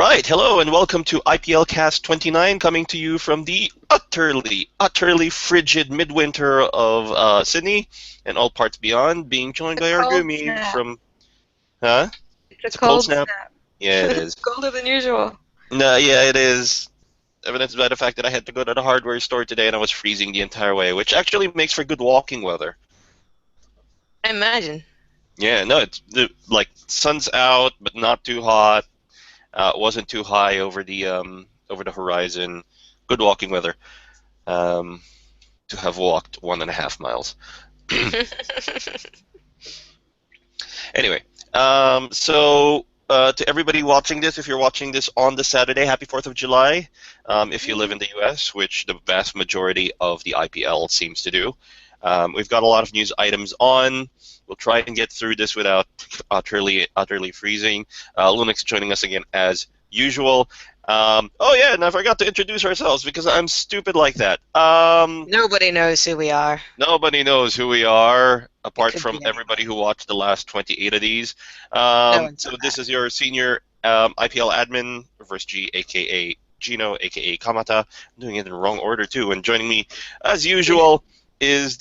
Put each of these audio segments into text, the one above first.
Right, hello and welcome to IPL Cast 29, coming to you from the utterly frigid midwinter of Sydney and all parts beyond, being joined It's by a our cold Gumi snap. from... Huh? It's a It's a cold cold snap? snap. Yeah, it It's is. colder than usual. No, yeah, it is. Evidenced by the fact that I had to go to the hardware store today and I was freezing the entire way, which actually makes for good walking weather. I imagine. Yeah, no, like sun's out, but not too hot. It wasn't too high over the horizon. Good walking weather. Um, to have walked 1.5 miles. Anyway, to everybody watching this, if you're watching this on the Saturday, happy 4th of July. If you live in the US, which the vast majority of the IPL seems to do. We've got a lot of news items on. We'll try and get through this without utterly freezing. Lunix joining us again as usual. Oh yeah, and I forgot to introduce ourselves because I'm stupid like that. Nobody knows who we are. Nobody knows who we are It apart could from be anyone. everybody who watched the last 28 of these. No one saw So this that. is your senior IPL admin, Reverse G, aka Gino, aka Kamata. I'm doing it in the wrong order too. And joining me, as usual, is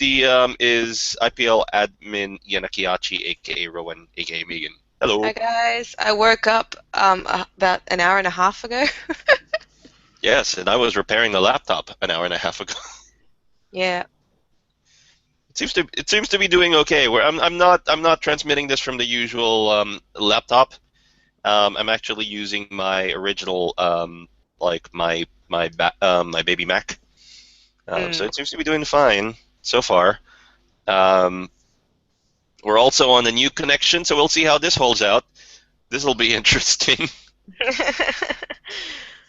IPL admin Yanakiachi, aka Rowan, aka Megan. Hi Hello. guys. I woke up about an hour and a half ago. Yes, and I was repairing the laptop an hour and a half ago. Yeah. It seems to be doing okay. Where I'm not transmitting this from the usual laptop. I'm actually using my original like my baby Mac. So Mm. it seems to be doing fine so far. Um, we're also on a new connection, so we'll see how this holds out. This will be interesting.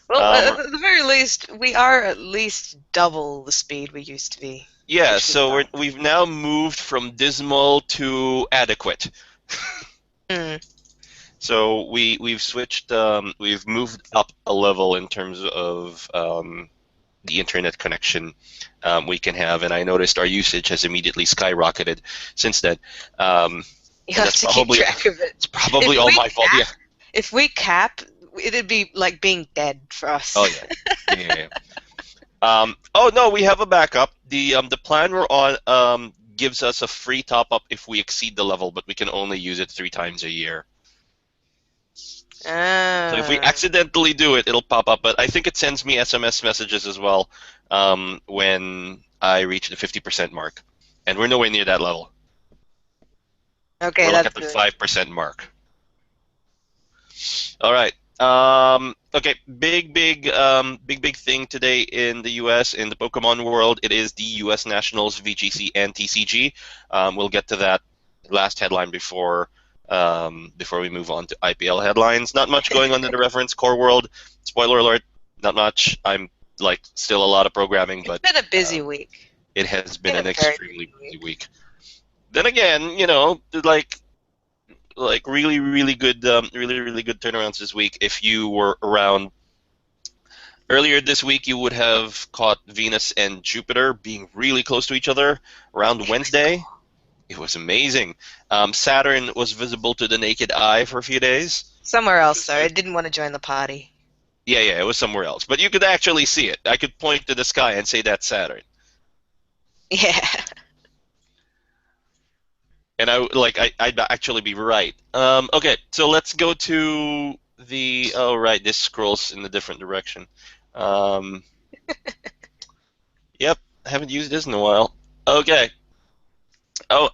Well, Um, at the very least, we are at least double the speed we used to be, yeah, which we so love. we've now moved from dismal to adequate. Mm. So we've switched. We've moved up a level in terms of the internet connection we can have, and I noticed our usage has immediately skyrocketed since then. You And have that's to keep probably track of it. it's probably If all we my fault. Yeah. if we cap, it'd be like being dead for us. Oh yeah. Yeah. Yeah. Oh no, we have a backup. The plan we're on gives us a free top up if we exceed the level, but we can only use it 3 times a year. So if we Ah. accidentally do it, it'll pop up. But I think it sends me SMS messages as well when I reach the 50% mark, and we're nowhere near that level. Okay, We're like that's at the good. 5% mark. All right. Okay. Big thing today in the U.S. in the Pokemon world. It is the U.S. Nationals, VGC, and TCG. We'll get to that last headline before we move on to IPL headlines. Not much going on in the reference core world. Spoiler alert. Not much. I'm like still a lot of programming, It's but been a busy um, week. it has been Been a an very extremely busy busy week. week. Then again, like really good turnarounds this week. If you were around earlier this week, you would have caught Venus and Jupiter being really close to each other around It was cool. Wednesday. It was amazing. Saturn was visible to the naked eye for a few days, Somewhere which else was though. I good. didn't want to join the party. Yeah, it was somewhere else, but you could actually see it. I could point to the sky and say that's Saturn, Yeah. and I'd actually be right. Okay, so let's go to the. Oh, right, this scrolls in a different direction. Um, Yep, haven't used this in a while. Okay. Oh,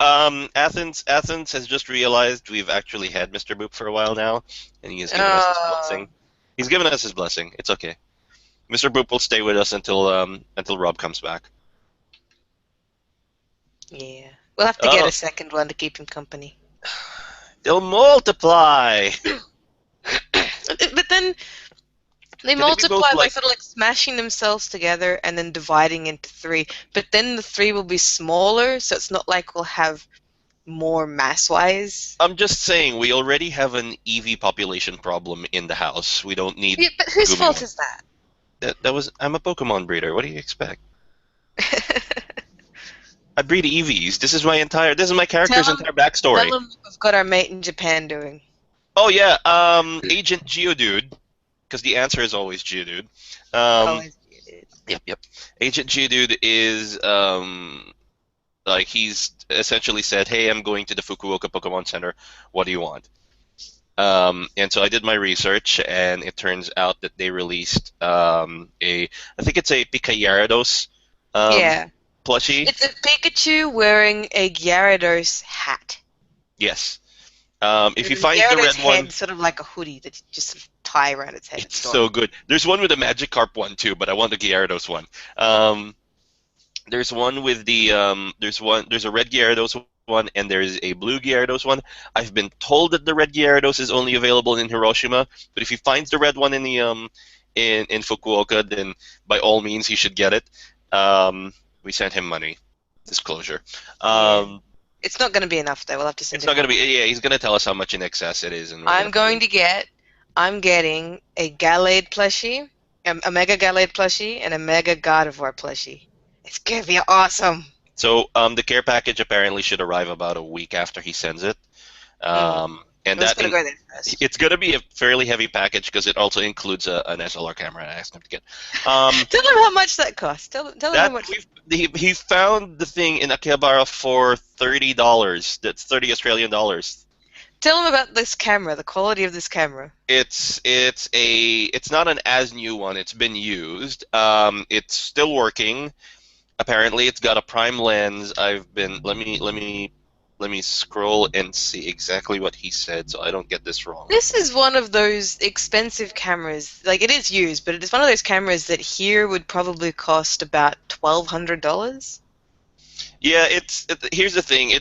Athens has just realized we've actually had Mr. Boop for a while now, and he has given us his Oh. blessing. He's given us his blessing. It's okay. Mr. Boop will stay with us until Rob comes back. Yeah. We'll have to get Oh, a second one to keep him company. they'll multiply. But then they Can they be both multiply by like? sort of like smashing themselves together and then dividing into three. But then the three will be smaller, so it's not like we'll have more mass-wise. I'm just saying we already have an EV population problem in the house. We don't need Yeah, but whose fault Gumimon. is that? I'm a Pokemon breeder. What do you expect? I breed EVs. This is my Tell character's him, entire backstory. tell him we've got our mate in Japan doing. Oh yeah, Agent Geodude. because the answer is always Geodude. Um, Always muted. yep. Agent Geodude is like he's essentially said, "Hey, I'm going to the Fukuoka Pokemon Center. What do you want?" And so I did my research, and it turns out that they released I think it's a Pika Gyarados um, Yeah. plushie. It's a Pikachu wearing a Gyarados hat. Yes. If With you find the Gyarados' red one, head sort of like a hoodie that you just sort of tie around its head. it's It's so adorable. good. There's one with a Magikarp one too, but I want the Gyarados one. Um, there's one with there's a red Gyarados one and there's a blue Gyarados one. I've been told that the red Gyarados is only available in Hiroshima, but if he finds the red one in the in Fukuoka, then by all means he should get it. We sent him money. Disclosure. Yeah. Um, It's not going to be enough, though. We'll have to send it's him not gonna more. be. Yeah, he's gonna tell us how much in excess it is, and we're gonna pay. I'm getting a Gallade plushie, a Mega Gallade plushie, and a Mega Gardevoir plushie. It's going to be awesome. So the care package apparently should arrive about a week after he sends it. Mm. And I was that going to go there first. it's going to be a fairly heavy package because it also includes an SLR camera. I asked him to get. Tell them how much that costs. Tell them how That much. he found the thing in Akihabara for $30. That's 30 Australian dollars. Tell them about this camera, the quality of this camera. It's not an as new one. It's been used. It's still working. Apparently, it's got a prime lens. Let me scroll and see exactly what he said so I don't get this wrong. This is one of those expensive cameras. Like, it is used, but it is one of those cameras that here would probably cost about $1,200. Yeah, here's the thing.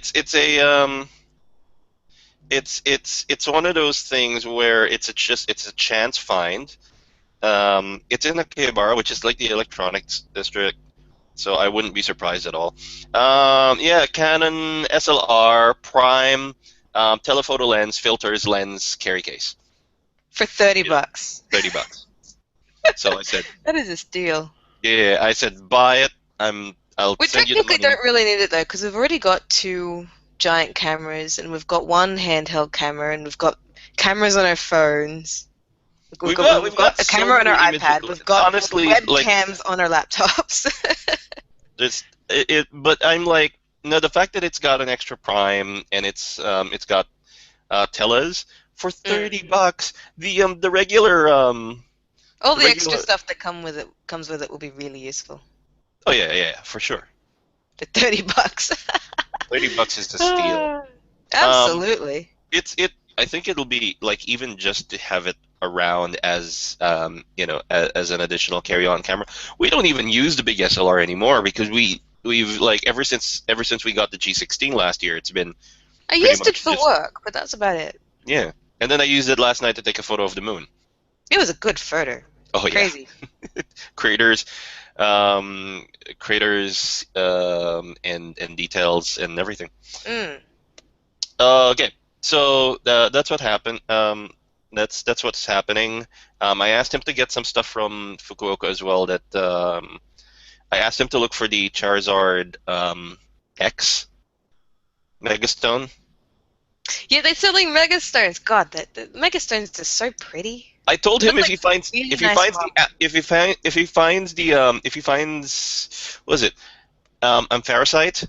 It's one of those things where it's a chance find. It's in Akihabara, which is like the electronics district, so I wouldn't be surprised at all. Yeah, Canon SLR Prime, telephoto lens, filters, lens, carry case, For 30 Yeah. bucks. $30. So I said, That is a steal. yeah, I said buy it. I'll We send you the technically money. don't really need it though, because we've already got 2 giant cameras, and we've got 1 handheld camera, and we've got cameras on our phones. We've got a so camera on our many iPad. images. We've got Honestly, like webcams on our laptops. but I'm like, no, the fact that it's got an extra prime and it's got teles for $30. The regular All the the extra regular. stuff that comes with it will be really useful. Oh yeah, for sure. For 30 bucks. $30 is a steal. Absolutely. I think it'll be like even just to have it around as as an additional carry-on camera. We don't even use the big SLR anymore because we've like ever since we got the G16 last year, it's been I pretty used it much for just work, but that's about it. yeah. And then I used it last night to take a photo of the moon. It was a good photo. Oh yeah, Crazy. craters, um, and details and everything. Mm. Okay, so that's what happened. That's what's happening. I asked him to get some stuff from Fukuoka as well. That I asked him to look for the Charizard X Megastone. Yeah, they're selling Megastones. God, the Megastones are so pretty. I told him Look if like he finds really if he nice finds rock. if he finds what is it Ampharisite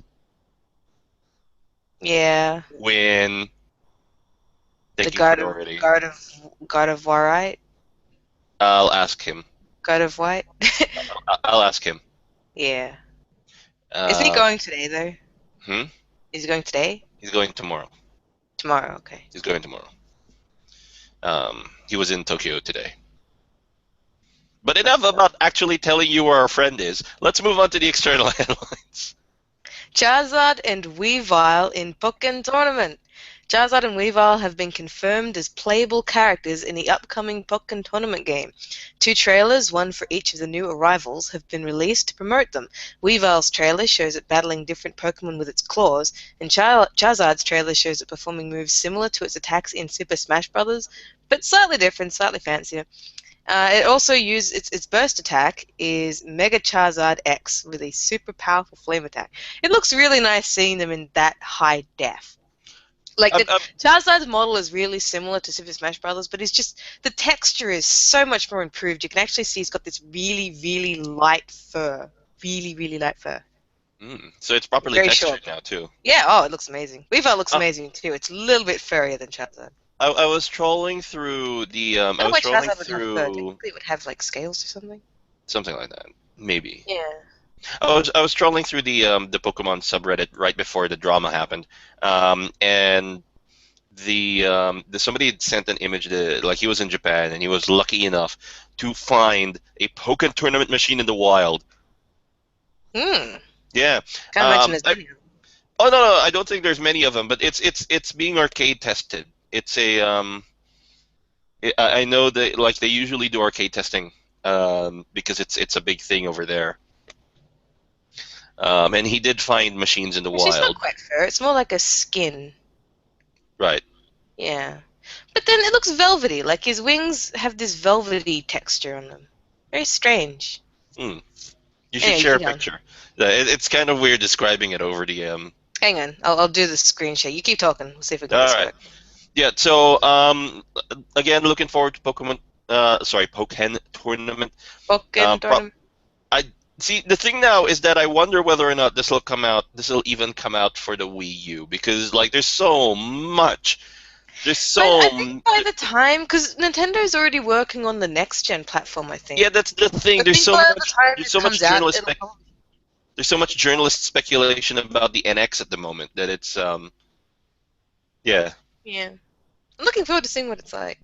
Yeah, when the thank you for already. God of Warite, I'll ask him. God of White. I'll ask him. Yeah. Isn't he Uh, going today though? hmm? Is he going today? He's going tomorrow. Tomorrow, okay. He's going tomorrow. He was in Tokyo today. But enough about actually telling you where our friend is. Let's move on to the external headlines. Charizard and Weavile in Pokken Tournament. Charizard and Weavile have been confirmed as playable characters in the upcoming Pokken Tournament game. 2 trailers, one for each of the new arrivals, have been released to promote them. Weavile's trailer shows it battling different Pokemon with its claws, and Charizard's trailer shows it performing moves similar to its attacks in Super Smash Bros., but slightly different, slightly fancier. It also uses its burst attack is Mega Charizard X with a super powerful flame attack. It looks really nice seeing them in that high def. Like Um, the um, Charizard's model is really similar to Super Smash Brothers, but it's just the texture is so much more improved. You can actually see he's got this really, really light fur, really, really light fur. so it's properly Very short. textured now too. Yeah. Oh, it looks amazing. Weavile looks Uh, amazing too. It's a little bit furrier than Charizard. I was trolling through the I I don't know was why trolling Charizard would have fur. through Technically, it would have like scales or something. something like that. Maybe. Yeah. I was trolling through the Pokemon subreddit right before the drama happened, and the somebody had sent an image that like he was in Japan and he was lucky enough to find a Pokken tournament machine in the wild. Hmm. Yeah. Can't imagine there's I, many of them. oh no, I don't think there's many of them, but it's being arcade tested. It's a I know that like they usually do arcade testing because it's a big thing over there. And he did find machines in the Actually, it's not wild. quite fur. It's more like a skin. Right. Yeah. But then it looks velvety. Like his wings have this velvety texture on them. Very strange. Hmm. You should Anyway, share a keep going. picture. It's kind of weird describing it over the Hang on. I'll do the screen share. You keep talking. We'll see if we can All describe right. it. Yeah. So again, looking forward to Pokemon. Sorry, Pokken tournament. Pokken Pro tournament. I see. The thing now is that I wonder whether or not this will come out. This will even come out for the Wii U because like there's so much. There's But so I think by the time, because Nintendo's already working on the next gen platform, I think. yeah. That's the thing. I think by the time There's it so much comes out, journalist it'll probably. there's so much journalist speculation about the NX at the moment that it's yeah. Yeah. I'm looking forward to seeing what it's like.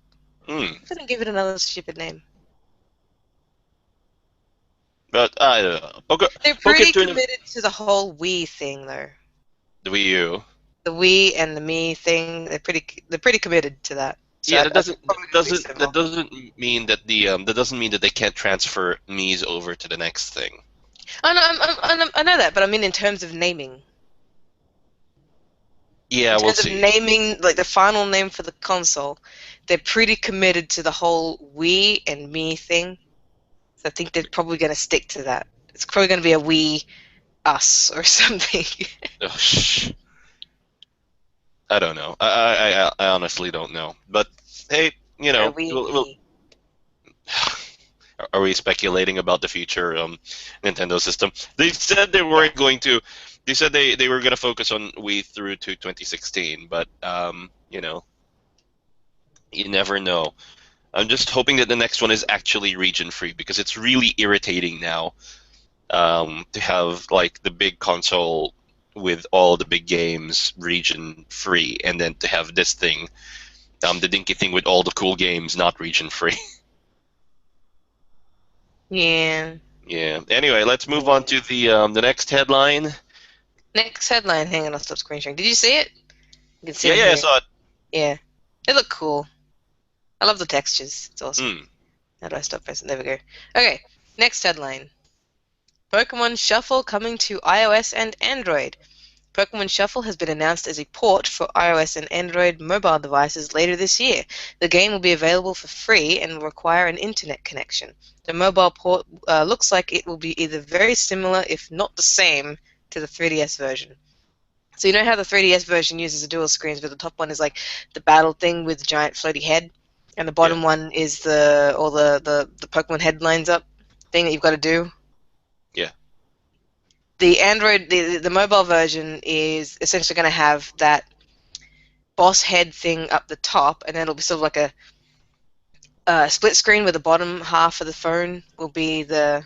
Hmm. I didn't give it another stupid name. But I don't know. They're Pokken pretty tournament. committed to the whole Wii thing, though. The Wii U. The Wii and the Me thing, they're pretty committed to that. So Yeah, I think probably gonna be similar. that doesn't mean that that doesn't mean that they can't transfer Mii's over to the next thing. I know that, but I mean in terms of naming. Yeah, In we'll terms of see. naming, like the final name for the console, they're pretty committed to the whole Wii and Me thing. So I think they're probably going to stick to that. It's probably going to be a Wii Us or something. Ugh, shh. I don't know. I honestly don't know. But hey, you Or know, Wii we'll, Me. are we speculating about the future Nintendo system? They said they weren't going to. They said they were going to focus on Wii through to 2016, but you know, you never know. I'm just hoping that the next one is actually region free because it's really irritating now to have like the big console with all the big games region free, and then to have this thing, the dinky thing with all the cool games not region free. Yeah. Yeah. Anyway, let's move on to the next headline. Next headline. Hang on, I'll stop screen sharing. Did you see it? You can see Yeah, it yeah, I here. saw it. Yeah. It looked cool. I love the textures. It's awesome. Hmm. How do I stop pressing? There we go. Okay. Next headline. Pokemon Shuffle coming to iOS and Android. Pokemon Shuffle has been announced as a port for iOS and Android mobile devices later this year. The game will be available for free and will require an internet connection. The mobile port looks like it will be either very similar, if not the same, to the 3DS version. So you know how the 3DS version uses the dual screens, but the top one is like the battle thing with the giant floaty head, and the bottom one is the Pokemon headlines up thing that you've got to do. Yeah. The Android, the mobile version is essentially going to have that boss head thing up the top, and then it'll be sort of like a split screen where the bottom half of the phone will be the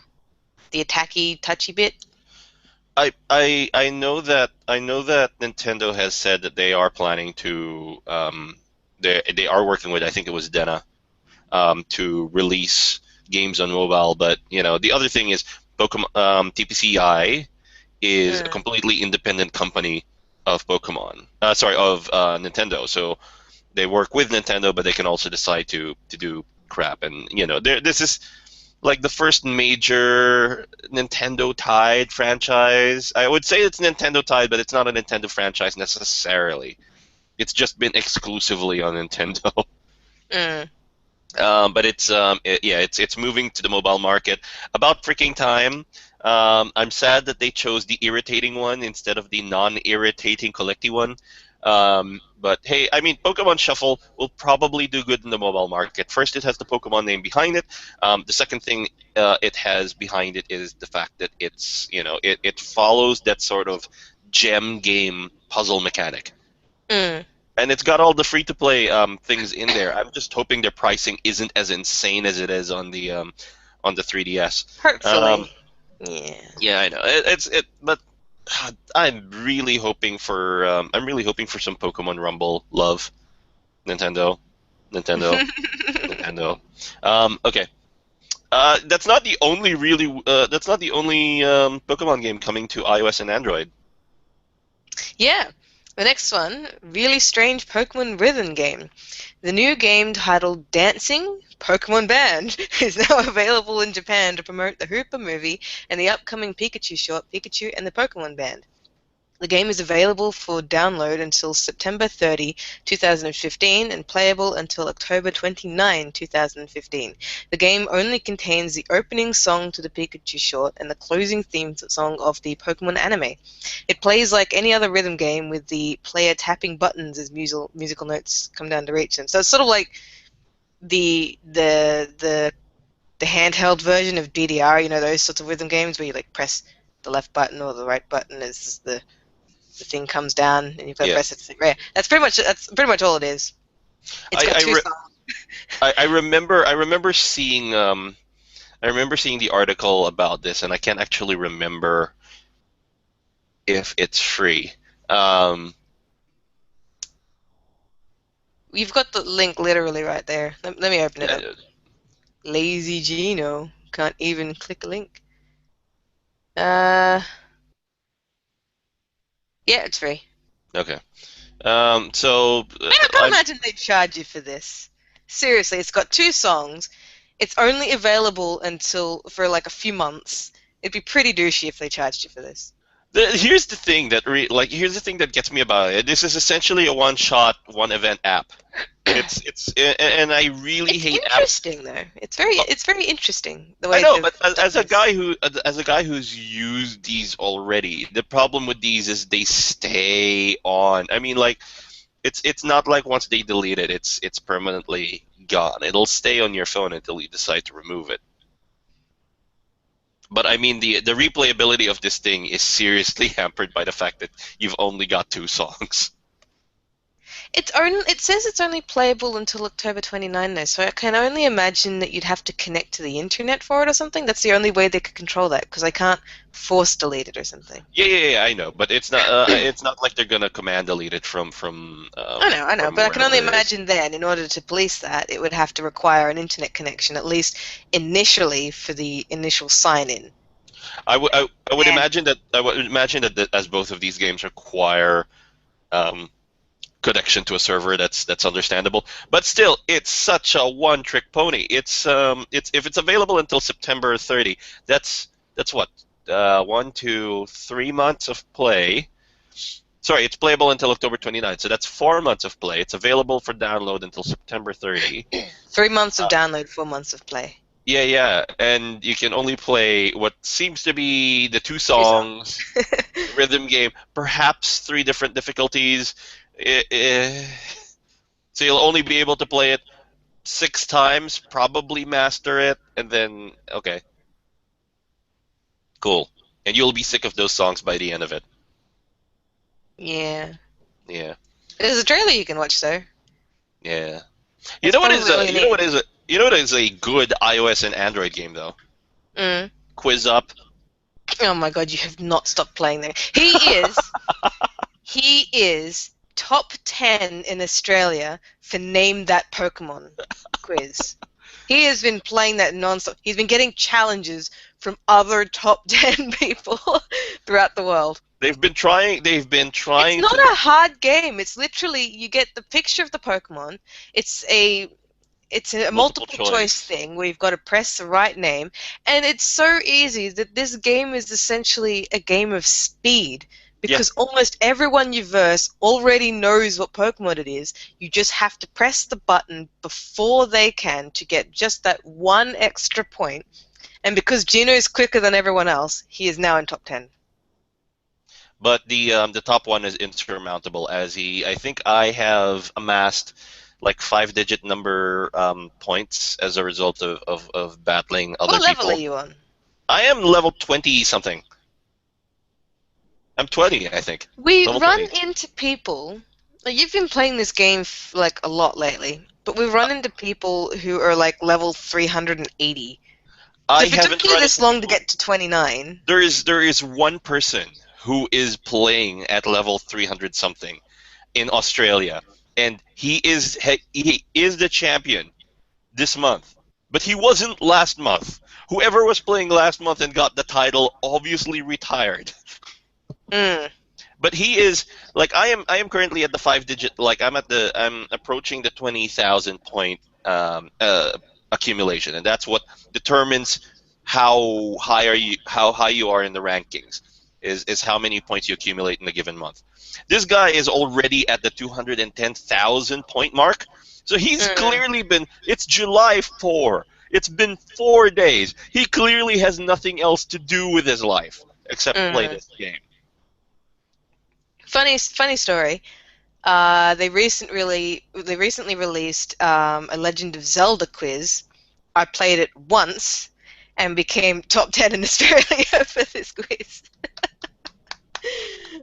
attacky, touchy bit. I know that Nintendo has said that they are planning to they are working with, I think it was Dena, to release games on mobile, but you know the other thing is Pokemon TPCI is a completely independent company of Pokemon. Sorry, of Nintendo. So they work with Nintendo, but they can also decide to do crap. And you know, this is like the first major Nintendo-tied franchise. I would say it's Nintendo-tied, but it's not a Nintendo franchise necessarily. It's just been exclusively on Nintendo. Mm. But it's moving to the mobile market about freaking time. I'm sad that they chose the irritating one instead of the non-irritating collecty one. But hey, I mean, Pokemon Shuffle will probably do good in the mobile market. First, it has the Pokemon name behind it. The second thing it has behind it is the fact that it follows that sort of gem game puzzle mechanic. Mm, And it's got all the free-to-play things in there. I'm just hoping their pricing isn't as insane as it is on the 3DS. hopefully. Yeah. Yeah, I know. But I'm really hoping for some Pokemon Rumble love. Nintendo, Nintendo, Nintendo. Okay. That's not the only Pokemon game coming to iOS and Android. Yeah. The next one, really strange Pokemon rhythm game. The new game titled Dancing Pokemon Band is now available in Japan to promote the Hooper movie and the upcoming Pikachu short Pikachu and the Pokemon Band. The game is available for download until September 30, 2015, and playable until October 29, 2015. The game only contains the opening song to the Pikachu short and the closing theme song of the Pokemon anime. It plays like any other rhythm game with the player tapping buttons as musical notes come down to reach them. So it's sort of like the handheld version of DDR, those sorts of rhythm games where you like press the left button or the right button as the thing comes down and you've got to Yeah. press it. Yeah, that's pretty much all it is. It's got I, I, two re- songs. I remember seeing the article about this, and I can't actually remember if it's free. Um, You've got the link literally right there. Let me open it up. yeah, Lazy Gino can't even click a link. Uh, yeah, it's free. okay. So I can't imagine they'd charge you for this. Seriously, it's got two songs. It's only available until for like a few months. It'd be pretty douchey if they charged you for this. here's the thing here's the thing that gets me about it. This is essentially a one-shot, one-event app. And I really It's hate apps. interesting though. It's very interesting the I way know, they've but as, done as a this. guy who's used these already, the problem with these is they stay on. I mean, like it's not like once they delete it, it's permanently gone. It'll stay on your phone until you decide to remove it. But I mean, the replayability of this thing is seriously hampered by the fact that you've only got two songs. It says it's only playable until October 29 though, so I can only imagine that you'd have to connect to the internet for it or something. That's the only way they could control that, because I can't force delete it or something. Yeah, I know, but it's not like they're gonna command delete it I know, from but I can only wherever it is. imagine then, in order to police that, it would have to require an internet connection, at least initially for the initial sign-in. I would And imagine that as both of these games require um, connection to a server, that's understandable. But still, it's such a one-trick pony. It's if it's available until September 30, that's what 3 months of play. Sorry, it's playable until October 29, so that's 4 months of play. It's available for download until September 30. 3 months of download, 4 months of play. Yeah, and you can only play what seems to be the two Two songs. songs, rhythm game, perhaps three different difficulties. So you'll only be able to play it 6 times, probably master it, and then okay, cool. And you'll be sick of those songs by the end of it. Yeah. Yeah, There's a trailer you can watch though. yeah. That's probably all you need. You know what is a good iOS and Android game though? Mm. Quiz Up. Oh my god, you have not stopped playing that. He is top 10 in Australia for Name That Pokemon quiz. He has been playing that non-stop. He's been getting challenges from other top 10 people throughout the world. They've been trying. They've been It's trying not to. a hard game. It's literally you get the picture of the Pokemon. It's a Multiple multiple choice choice. thing where you've got to press the right name, and it's so easy that this game is essentially a game of speed Yeah, because almost everyone you verse already knows what Pokemon it is. You just have to press the button before they can to get just that one extra point. And because Gino is quicker than everyone else, he is now in top 10. But the top one is insurmountable, as I think I have amassed like 5-digit number points as a result of battling other What level are people. you on? I am level 20 something. I'm 20, I think. We Level run 20. into people. Like, you've been playing this game like a lot lately, but we run into people who are like level 380. So I if it took haven't you run this into long to people. get to 29, There is one person who is playing at level 300 something in Australia, and he is the champion this month. But he wasn't last month. Whoever was playing last month and got the title obviously retired. mm, But he is like I am currently at the 5-digit, like I'm approaching the 20,000 point accumulation, and that's what determines how high you are in the rankings, is how many points you accumulate in a given month. This guy is already at the 210,000 point mark, so he's mm, clearly been. It's July 4. It's been 4 days. He clearly has nothing else to do with his life except play mm. this game. Funny story. They recently released a Legend of Zelda quiz. I played it once and became top 10 in Australia for this quiz.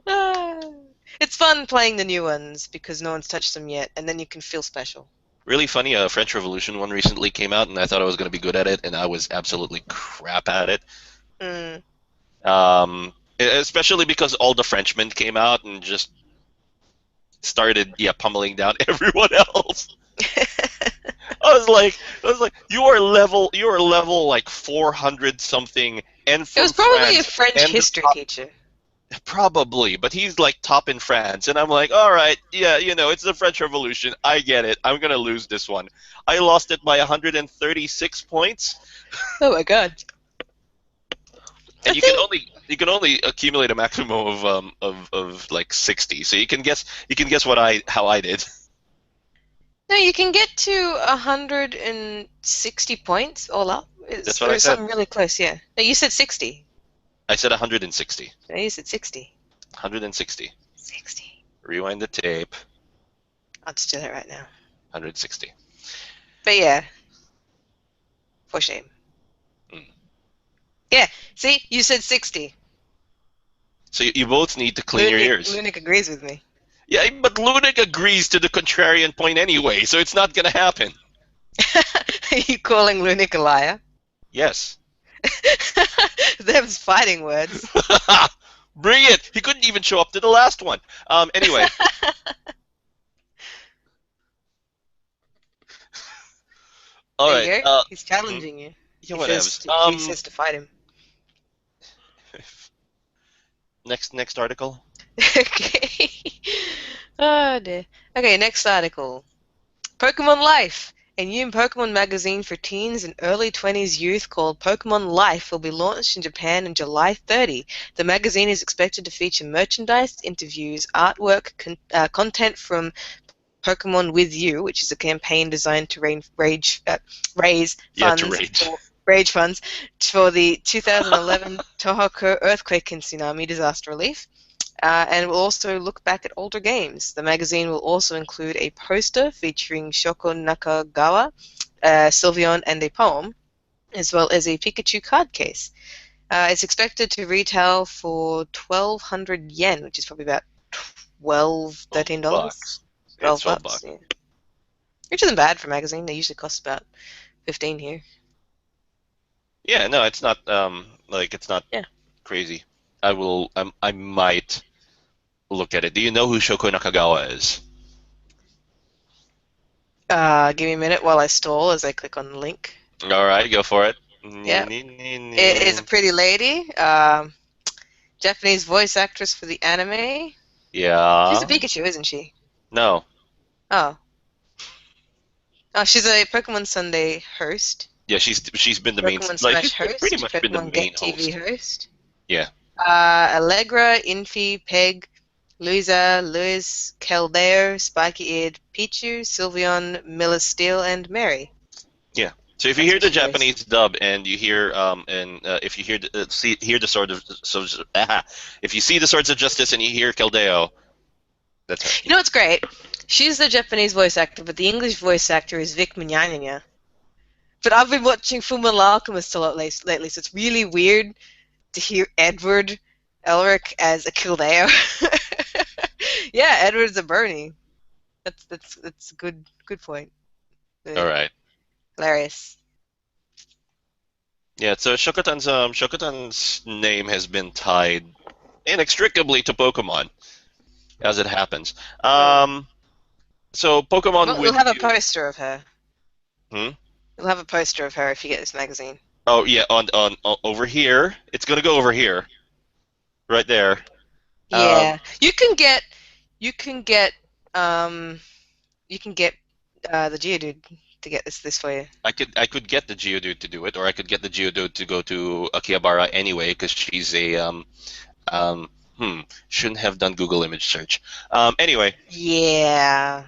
Ah. It's fun playing the new ones because no one's touched them yet, and then you can feel special. Really funny, a French Revolution one recently came out, and I thought I was going to be good at it, and I was absolutely crap at it. Mm. Especially because all the Frenchmen came out and just started, yeah, pummeling down everyone else. I was like, you are level like 400 something, and It from was probably a France, French and the history top, teacher. probably, but he's like top in France, and I'm like, all right, yeah, it's the French Revolution. I get it. I'm gonna lose this one. I lost it by 136 points. Oh my god. I And think you can only accumulate a maximum of like 60. So you can guess how I did. no, you can get to 160 points all up. That's what I Or said. something really close, yeah. No, you said 60. I said 160. No, you said 60. 160. 60. Rewind the tape. I'll just do that right now. 160. But yeah, for shame. Mm. Yeah, see, you said 60. So you both need to clean your ears. Lunik agrees with me. Yeah, but Lunik agrees to the contrarian point anyway, so it's not gonna happen. Are you calling Lunik a liar? Yes. Them's fighting words. Bring it. He couldn't even show up to the last one. Anyway. All There right. you go. He's challenging you. Yeah, He whatever. says to fight him. Next article. Okay. Oh dear. Okay, next article. Pokemon Life. A new Pokemon magazine for teens and early 20s youth called Pokemon Life will be launched in Japan on July 30. The magazine is expected to feature merchandise, interviews, artwork, content from Pokemon With You, which is a campaign designed to raise funds for the 2011 Tohoku earthquake and tsunami disaster relief. And will also look back at older games. The magazine will also include a poster featuring Shoko Nakagawa, Sylveon, and a poem, as well as a Pikachu card case. It's expected to retail for 1,200 yen, which is probably about $12, $13. $12. $12 $12. bucks, yeah. Which isn't bad for a magazine. They usually cost about 15 here. Yeah, no, it's not it's not Yeah. crazy. I might look at it. Do you know who Shoko Nakagawa is? Give me a minute while I stall as I click on the link. All right, go for it. Yeah. It is a pretty lady. Japanese voice actress for the anime. Yeah. She's a Pikachu, isn't she? No. Oh. Oh, she's a Pokemon Sunday host. Yeah, she's been the main, Pokemon like Smash host. pretty much been the Pokemon main Get TV host. host. Yeah. Allegra, Infi, Peg, Louisa, Louis, Keldeo, Spiky-Eared Pichu, Sylveon, Milisteel, and Mary. Yeah. So if you That's hear what the she is. Japanese dub and you hear and if you hear hear the sword of if you see the swords of justice and you hear Keldeo, that's her. You know what's great? She's the Japanese voice actor, but the English voice actor is Vic Mignogna. But I've been watching Fullmetal Alchemist a lot lately, so it's really weird to hear Edward Elric as a Kildare. Yeah, Edward's a Bernie. That's a good point. All right. Hilarious. Yeah. So Shokotan's name has been tied inextricably to Pokemon, as it happens. Mm. So Pokemon We'll with have a you. poster of her. Hmm? We'll have a poster of her if you get this magazine. Oh yeah, on over here. It's gonna go over here, right there. Um, Yeah, you can get um you can get the Geodude to get this for you. I could get the Geodude to do it, or I could get the Geodude to go to Akihabara anyway, because she's a um hmm shouldn't have done Google image search. Anyway, Yeah,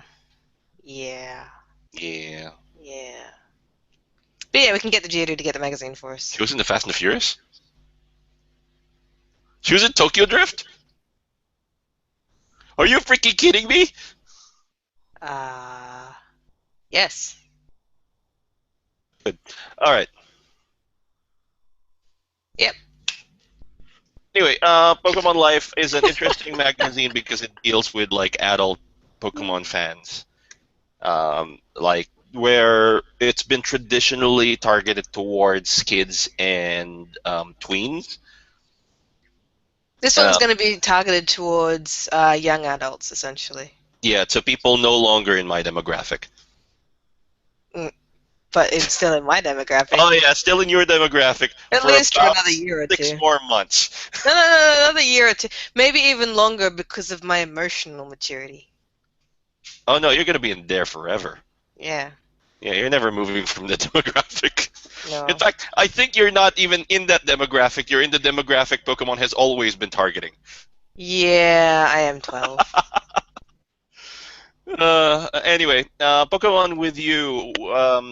yeah, yeah, yeah. But yeah, we can get the Geodude to get the magazine for us. she was in the Fast and the Furious. She was in Tokyo Drift. Are you freaking kidding me? Uh, yes. Good. All right. Yep. Anyway, Pokemon Life is an interesting magazine because it deals with like adult Pokemon fans. Like where it's been traditionally targeted towards kids and tweens. This one's Uh, going to be targeted towards young adults, essentially. yeah, so people no longer in my demographic. Mm, but it's still in my demographic. Oh yeah, still in your demographic At for least for about another year or 2. 6 more months. No, another year or 2. Maybe even longer because of my emotional maturity. Oh no, you're gonna be in there forever. Yeah, Yeah, you're never moving from the demographic. In no. fact, I think you're not even in that demographic. You're in the demographic Pokemon has always been targeting. Yeah, I am 12. Anyway, Pokemon with you.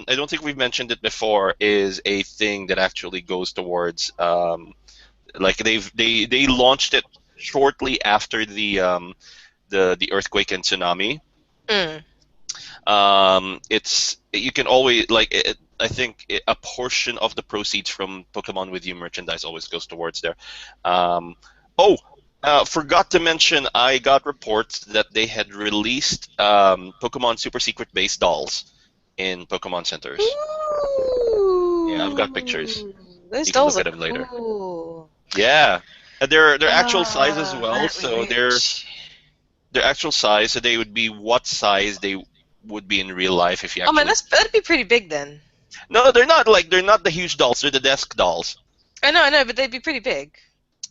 I don't think we've mentioned it before. Is a thing that actually goes towards like they launched it shortly after the earthquake and tsunami. Mm. It's you can always like I think a portion of the proceeds from Pokemon with you merchandise always goes towards there. Um, oh, forgot to mention, I got reports that they had released Pokemon Super Secret Base dolls in Pokemon centers. Yeah, I've got pictures. Ooh, those You can dolls look are at them later. cool. Yeah, they're actual size as well. Aren't we So rich? their actual size. So they would be what size they would be in real life if you Oh man, actually. that'd be pretty big then. No, they're not the huge dolls. They're the desk dolls. I know, but they'd be pretty big.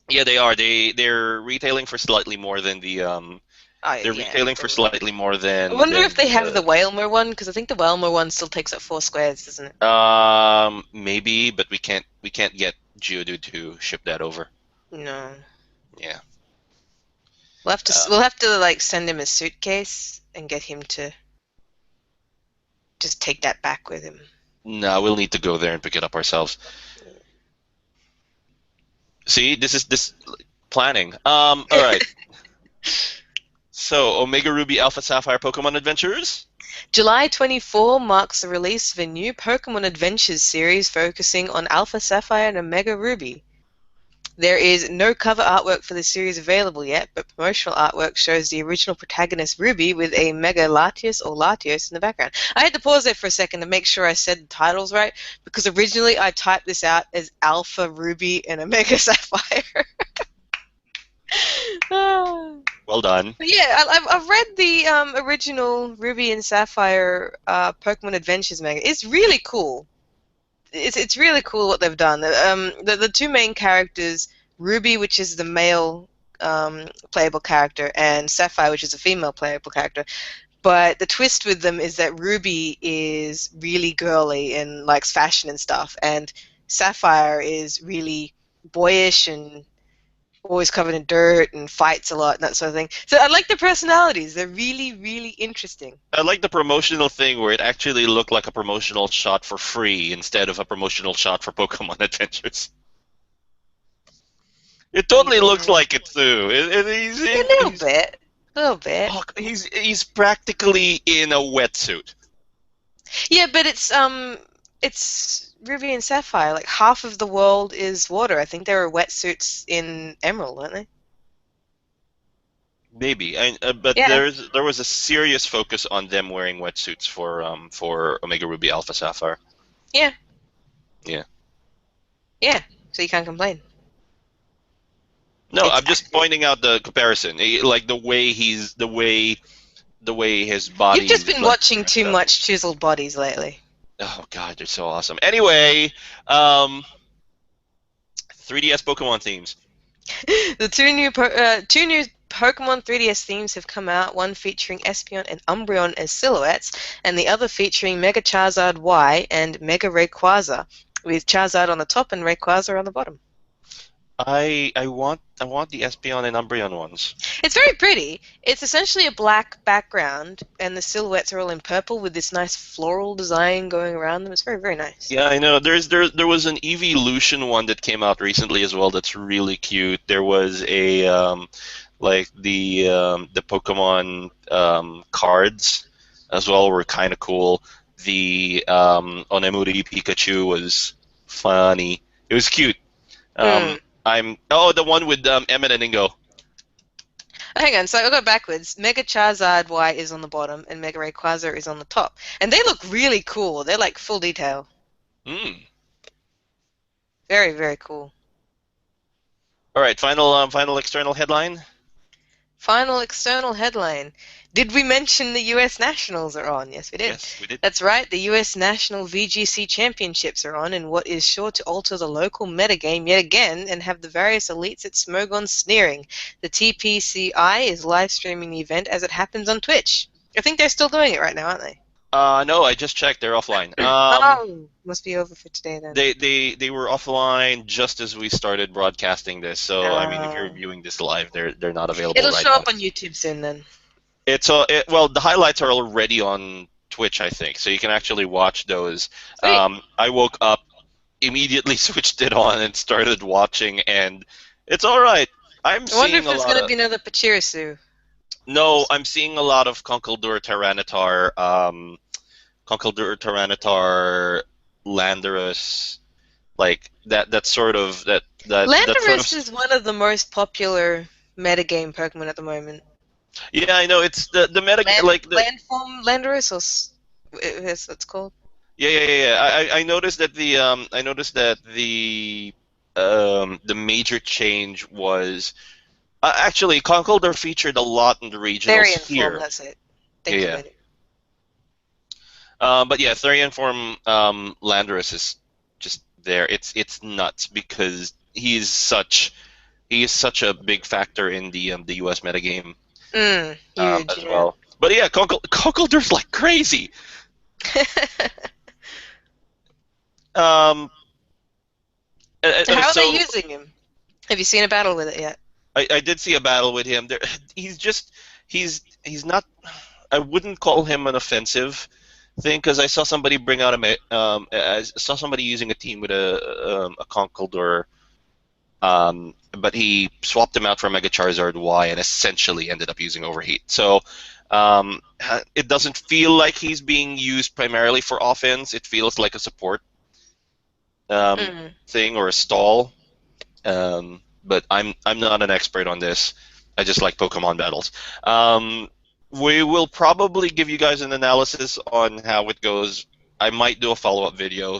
Yeah, they are. They're retailing for slightly more than the Oh they're yeah, retailing for probably. slightly more I wonder if than they have the Whalmer one, because I think the Whalmer one still takes up 4 squares, doesn't it? maybe, but we can't get Geodude to ship that over. No. Yeah. We'll have to like send him a suitcase and get him to just take that back with him. No, we'll need to go there and pick it up ourselves. See, this is this planning. All right. So, Omega Ruby Alpha Sapphire Pokemon Adventures. July 24 marks the release of a new Pokemon Adventures series focusing on Alpha Sapphire and Omega Ruby. There is no cover artwork for the series available yet, but promotional artwork shows the original protagonist Ruby with a Mega Latios or Latios in the background. I had to pause there for a second to make sure I said the titles right, because originally I typed this out as Alpha Ruby and Omega Sapphire. Well done. But yeah, I've read the original Ruby and Sapphire Pokemon Adventures manga. It's really cool. It's really cool what they've done. The 2 main characters, Ruby, which is the male playable character, and Sapphire, which is a female playable character. But the twist with them is that Ruby is really girly and likes fashion and stuff, and Sapphire is really boyish and always covered in dirt and fights a lot and that sort of thing. So I like their personalities. They're really, really interesting. I like the promotional thing where it actually looked like a promotional shot for free instead of a promotional shot for Pokemon Adventures. It totally looks like it too. A little bit. A little bit. Oh, he's practically in a wetsuit. Yeah, but it's Ruby and Sapphire. Like half of the world is water. I think there are wetsuits in Emerald, aren't they? Maybe, but Yeah. there was a serious focus on them wearing wetsuits for Omega Ruby Alpha Sapphire. Yeah. Yeah. Yeah. So you can't complain. No, It's I'm just pointing out the comparison, like the way his body. You've just is been like, watching too much chiseled bodies lately. Oh God, they're so awesome. Anyway, 3DS Pokemon themes. The two new Pokemon 3DS themes have come out, one featuring Espeon and Umbreon as silhouettes, and the other featuring Mega Charizard Y and Mega Rayquaza, with Charizard on the top and Rayquaza on the bottom. I want the Espeon and Umbreon ones. It's very pretty. It's essentially a black background, and the silhouettes are all in purple with this nice floral design going around them. It's very, very nice. Yeah, I know. There was an Evolution one that came out recently as well. That's really cute. There was a like the Pokemon cards as well were kind of cool. The Onemuri Pikachu was funny. It was cute. The one with Emmett and Ingo. Hang on, so I'll go backwards. Mega Charizard Y is on the bottom, and Mega Rayquaza is on the top. And they look really cool. They're like full detail. Very, very cool. All right, final external headline. Final external headline. Did we mention the US Nationals are on? Yes, we did. Yes, we did. That's right. The US National VGC Championships are on in what is sure to alter the local metagame yet again and have the various elites at Smogon sneering. The TPCI is live streaming the event as it happens on Twitch. I think they're still doing it right now, aren't they? No, I just checked. They're offline. Must be over for today then. They were offline just as we started broadcasting this. So I mean, if you're viewing this live, they're not available It'll right show now. up on YouTube soon then. Well, the highlights are already on Twitch, I think, so you can actually watch those. I woke up, immediately switched it on, and started watching, and it's all right. I wonder if there's going to be another Pachirisu. No, I'm seeing a lot of Conkeldurr Tyranitar, Landorus, like that sort of that. Landorus is one of the most popular metagame Pokemon at the moment. Yeah, I know. It's the metagame, like the Landform Landorus, or yes, that's called. Yeah. I noticed that the major change was actually Conkeldurr featured a lot in the regionals here. Form, that's it. Thank you. But yeah, Therian form Landorus is just there. It's nuts because he is such a big factor in the US metagame as well. But yeah, Conkeldurr's like crazy. How are they using him? Have you seen a battle with it yet? I did see a battle with him. He's not. I wouldn't call him an offensive thing because I saw somebody bring out I saw somebody using a team with a Conkeldurr, but he swapped him out for Mega Charizard Y and essentially ended up using Overheat. So it doesn't feel like he's being used primarily for offense. It feels like a support thing or a stall. But I'm not an expert on this. I just like Pokemon battles. We will probably give you guys an analysis on how it goes. I might do a follow-up video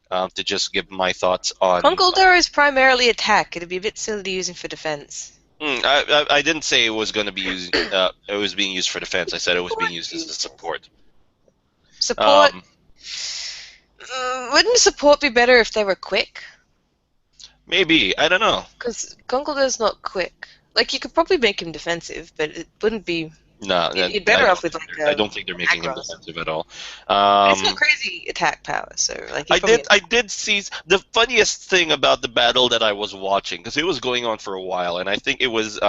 to just give my thoughts on. Conkeldurr is primarily attack. It'd be a bit silly to use him for defense. I didn't say it was going to be used. It was being used for defense. I said it was being used as a support. Support. Wouldn't support be better if they were quick? Maybe, I don't know. Because Conkeldurr's not quick. Like, you could probably make him defensive, but it wouldn't be No, You're better off with like I don't think they're making him Macross. defensive at all. It's got crazy attack power, so like he's I probably. did see the funniest thing about the battle that I was watching because it was going on for a while, and I think it was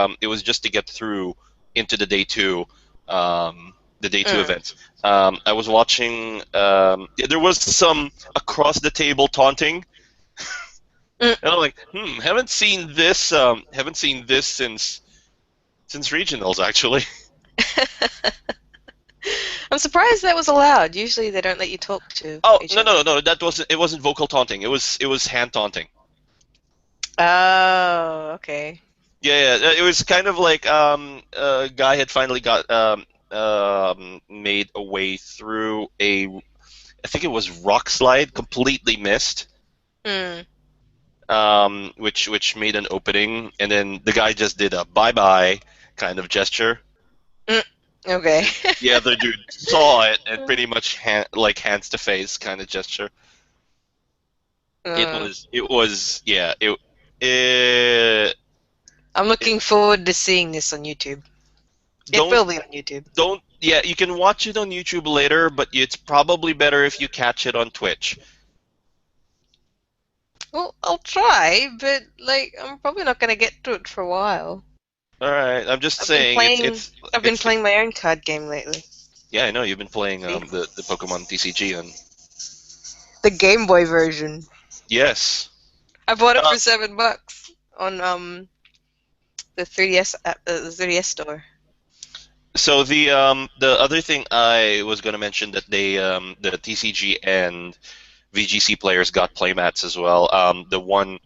just to get through into the day two Mm. events. I was watching. There was some across the table taunting, Mm. and I'm like, haven't seen this since regionals actually. I'm surprised that was allowed. Usually they don't let you talk to Oh each no other. no no, it wasn't vocal taunting. It was hand taunting. Oh, okay. Yeah, it was kind of like a guy had finally got made a way through I think it was rock slide, completely missed, Mm. which made an opening, and then the guy just did a bye bye kind of gesture. Mm. Okay. The other dude saw it and pretty much like hands to face kind of gesture. Uh, It was yeah it I'm looking forward to seeing this on YouTube. It don't will be on YouTube. don't yeah, you can watch it on YouTube later, but it's probably better if you catch it on Twitch. Well, I'll try, but like I'm probably not gonna get to it for a while. All right, I'm just I've been saying playing. I've been it's playing my own card game lately. yeah, I know you've been playing See? the Pokemon TCG and The Game Boy version. yes. I bought it Uh, for $7 on the 3DS the 3DS store. so the other thing I was going to mention that the TCG and VGC players got playmats as well. The one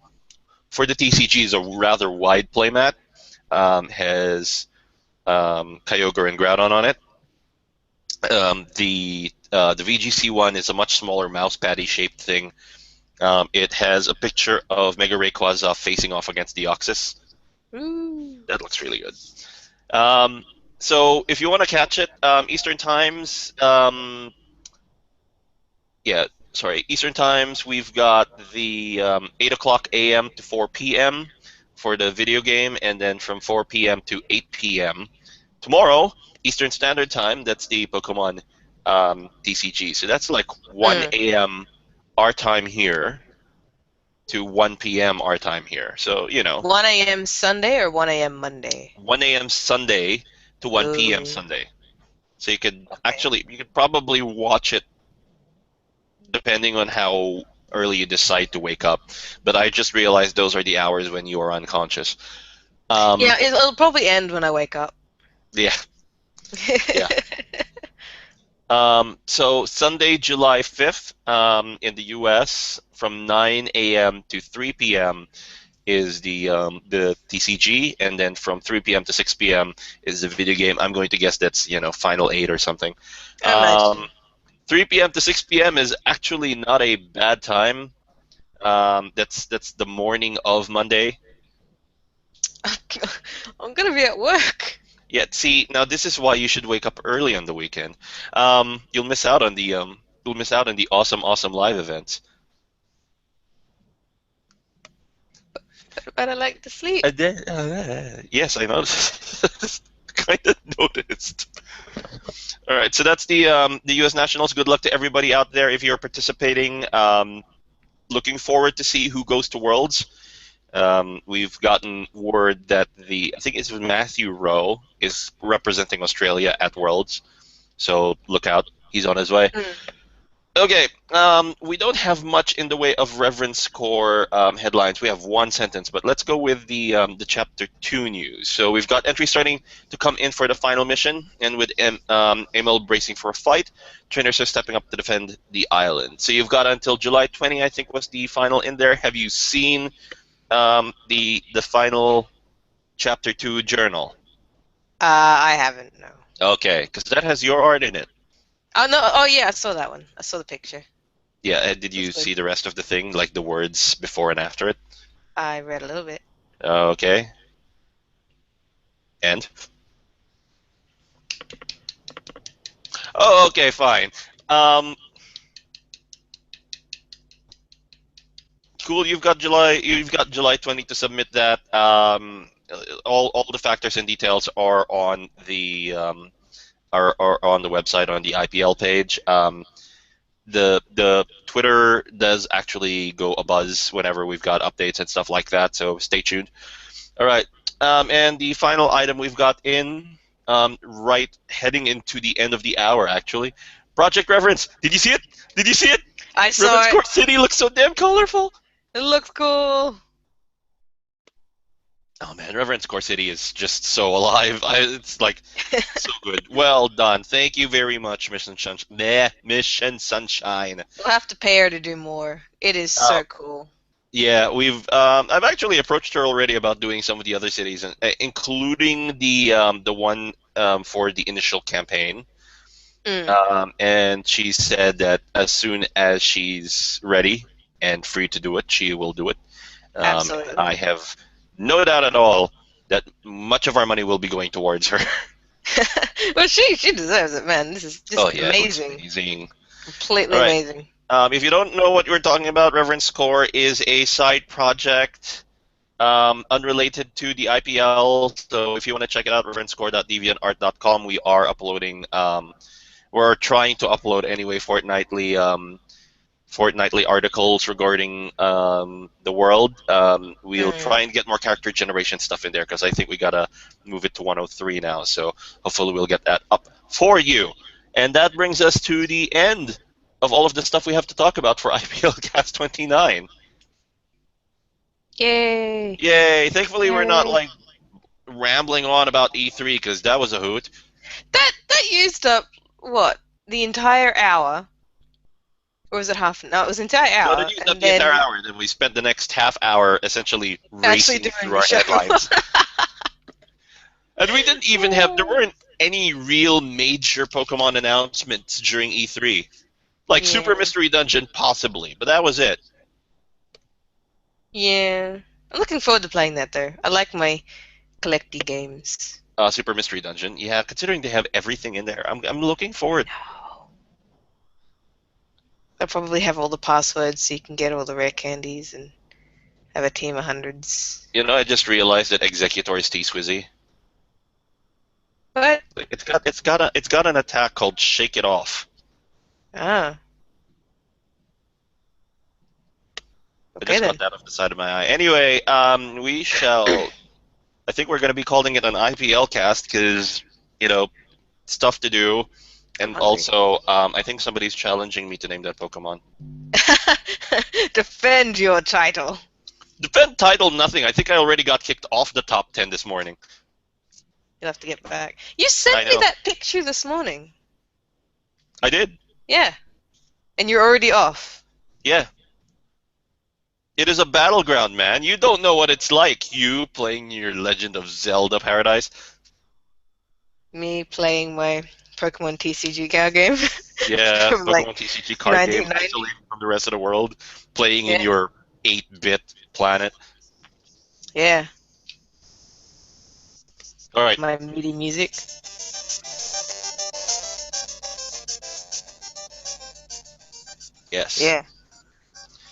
for the TCG is a rather wide playmat. Has Kyogre and Groudon on it. The VGC one is a much smaller mouse patty shaped thing. It has a picture of Mega Rayquaza facing off against Deoxys. Ooh. That looks really good. So if you want to catch it, Eastern times, yeah, sorry, Eastern times, we've got the 8 o'clock a.m. to 4 p.m. for the video game, and then from 4 p.m. to 8 p.m. tomorrow, Eastern Standard Time, that's the Pokemon TCG. So that's like 1 a.m. our time here to 1 p.m. our time here. So, 1 a.m. Sunday or 1 a.m. Monday? 1 a.m. Sunday to 1 p.m. Ooh. Sunday. So you could Okay. you could probably watch it depending on how early you decide to wake up. But I just realized those are the hours when you are unconscious. Um, Yeah, it'll probably end when I wake up. yeah, yeah. So Sunday, July 5th, in the U.S. from 9 a.m. to 3 p.m. is the TCG, and then from 3 p.m. to 6 p.m. is the video game. I'm going to guess that's Final 8 or something. I imagine. 3 p.m. to 6 p.m. is actually not a bad time. That's the morning of Monday. I'm gonna be at work. Yeah, see, now this is why you should wake up early on the weekend. You'll miss out on the awesome live events. But I like to sleep. Yes, I noticed. Kind of noticed. All right, so that's the U.S. Nationals. Good luck to everybody out there if you're participating. Looking forward to see who goes to Worlds. We've gotten word that I think it's Matthew Rowe is representing Australia at Worlds, so look out, he's on his way. Mm. Okay, we don't have much in the way of Reverence Core headlines. We have one sentence, but let's go with the Chapter 2 news. So we've got entries starting to come in for the final mission, and with Emil bracing for a fight, trainers are stepping up to defend the island. So you've got until July 20, I think, was the final in there. Have you seen the final Chapter 2 journal? I haven't. No. Okay, because that has your art in it. Oh no. Oh yeah, I saw that one. I saw the picture. Yeah, did you That's good. see the rest of the thing, like the words before and after it? I read a little bit. Okay. And? Oh, okay, fine. Cool. You've got July 20 to submit that. All the factors and details are on the are on the website on the IPL page. The Twitter does actually go abuzz whenever we've got updates and stuff like that, so stay tuned. All right, and the final item we've got in, right heading into the end of the hour, actually. Project Reverence. Did you see it? Did you see it? I saw Reverence it. Core City looks so damn colorful. It looks cool. Oh man, Reverence Core City is just so alive. It's like so good. Well done. Thank you very much, Mission Sunshine. Mission Sunshine. We'll have to pay her to do more. It is so cool. Yeah, I've actually approached her already about doing some of the other cities, including the one for the initial campaign. And she said that as soon as she's ready and free to do it, she will do it. Absolutely. I have no doubt at all that much of our money will be going towards her. Well, she deserves it, man. This is just amazing. Amazing. Completely amazing. If you don't know what we're talking about, Reverence Core is a side project unrelated to the IPL. So if you want to check it out, reverencecore.deviantart.com. We are uploading. We're trying to upload anyway fortnightly articles regarding the world. We'll try and get more character generation stuff in there because I think we gotta move it to 103 now. So hopefully we'll get that up for you. And that brings us to the end of all of the stuff we have to talk about for IPL Cast 29. Yay! Yay! Thankfully we're not like rambling on about E3 because that was a hoot. That used up what, the entire hour. Or was it half? No, it was the entire hour. No, it used up the entire hour. Then we spent the next half hour essentially racing through our headlines. And we didn't even have. There weren't any real major Pokemon announcements during E3. Like Super Mystery Dungeon, possibly, but that was it. Yeah, I'm looking forward to playing that though. I like my collecty games. Super Mystery Dungeon, yeah. Considering they have everything in there, I'm looking forward. They'll probably have all the passwords so you can get all the rare candies and have a team of hundreds. You know, I just realized that Executor is T-Swizzy. What? It's got an attack called Shake It Off. Ah. I just got that off the side of my eye. Anyway, we shall. I think we're going to be calling it an IPL cast because, you know, stuff to do. And also, I think somebody's challenging me to name that Pokemon. Defend your title. Defend title, nothing. I think I already got kicked off the top 10 this morning. You'll have to get back. You sent me that picture this morning. I did. Yeah. And you're already off. Yeah. It is a battleground, man. You don't know what it's like. You playing your Legend of Zelda Paradise. Me playing my Pokemon TCG card game. Yeah, Pokemon like TCG card game isolated from the rest of the world, playing in your 8-bit planet. Yeah. All right. My MIDI music. Yes. Yeah.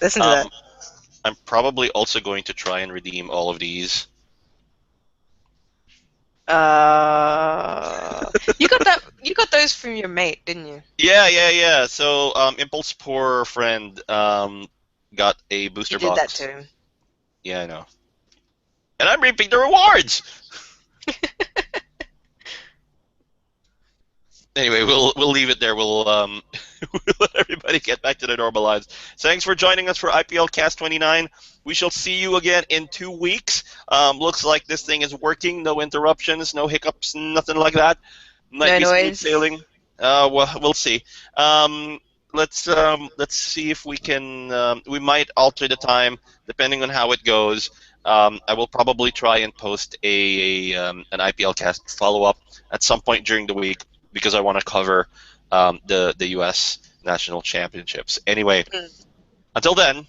Listen to that. I'm probably also going to try and redeem all of these. You got those from your mate, didn't you? Yeah. So, Impulse Poor Friend got a booster box. You did that to him. Yeah, I know. And I'm reaping the rewards! Anyway, we'll leave it there. We'll let everybody get back to their normal lives. Thanks for joining us for IPL Cast 29. We shall see you again in 2 weeks. Looks like this thing is working. No interruptions, no hiccups, nothing like that. Might be smooth sailing. Well, we'll see. Let's see if we can. We might alter the time depending on how it goes. I will probably try and post an IPL Cast follow-up at some point during the week, because I want to cover the U.S. National Championships. Anyway, until then,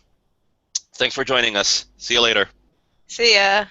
thanks for joining us. See you later. See ya.